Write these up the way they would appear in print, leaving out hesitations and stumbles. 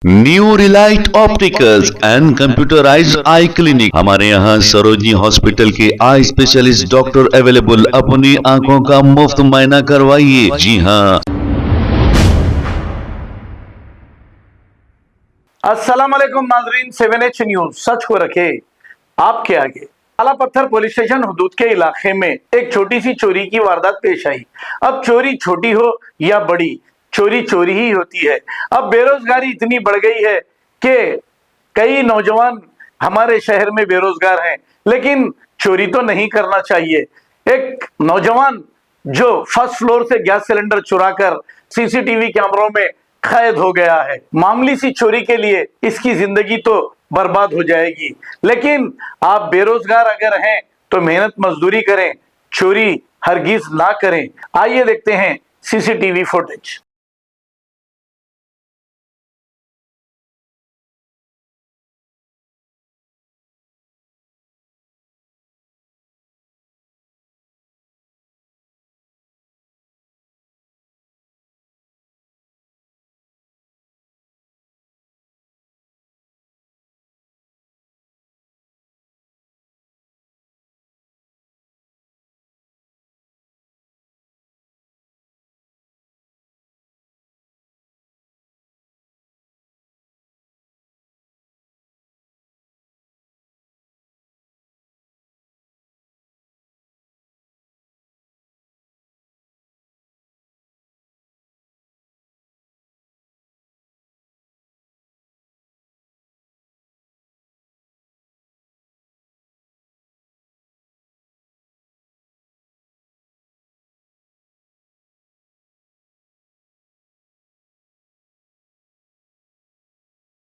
New Relight opticals and computerised I clinic. हमारे यहाँ Sarojini hospital के आई स्पेशलिस्ट डॉक्टर अवेलेबल। अपनी आंखों का मुफ्त मुआयना करवाइए। जी हाँ। अस्सलाम वालेकुम नाजरीन, 7H न्यूज सच को रखे आपके आगे। काला पत्थर पुलिस स्टेशन हुदूद के इलाके में एक छोटी सी चोरी की वारदात पेश आई। अब चोरी छोटी हो या बड़ी, चोरी चोरी ही होती है। अब बेरोजगारी इतनी बढ़ गई है कि कई नौजवान हमारे शहर में बेरोजगार हैं, लेकिन चोरी तो नहीं करना चाहिए। एक नौजवान जो फर्स्ट फ्लोर से गैस सिलेंडर चुराकर सीसीटीवी कैमरों में कैद हो गया है। मामूली सी चोरी के लिए इसकी जिंदगी तो बर्बाद हो जाएगी। लेकिन आप बेरोजगार अगर हैं तो मेहनत मजदूरी करें, चोरी हरगिज ना करें। आइए देखते हैं CCTV footage.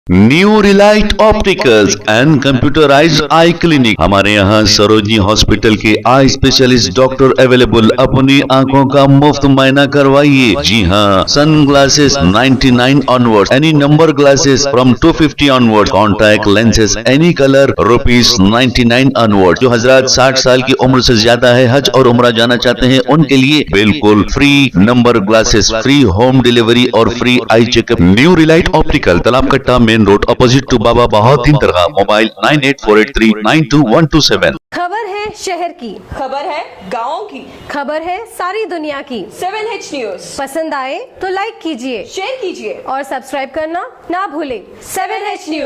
New Relight opticals and computerised I clinic. हमारे यहाँ सरोजनी हॉस्पिटल के आई स्पेशलिस्ट डॉक्टर अवेलेबल। अपनी आंखों का मुफ्त मुआयना करवाइए। जी हाँ। Sun glasses 99 onward, any number glasses from 250 onward, contact lenses any colour ₹99 onward. जो हजरात 60 साल की उम्र से ज्यादा है, हज और उम्रा जाना चाहते हैं, उनके लिए बिल्कुल free number glasses, free home delivery और free eye checkup. New relight optical, Talab Katta, main road, opposite to Baba Bahauddin दरगाह। मोबाइल 9848392127। खबर है शहर की, खबर है गाँव की, खबर है सारी दुनिया की। 7H न्यूज पसंद आए तो लाइक कीजिए, शेयर कीजिए और सब्सक्राइब करना ना भूलें। 7H news.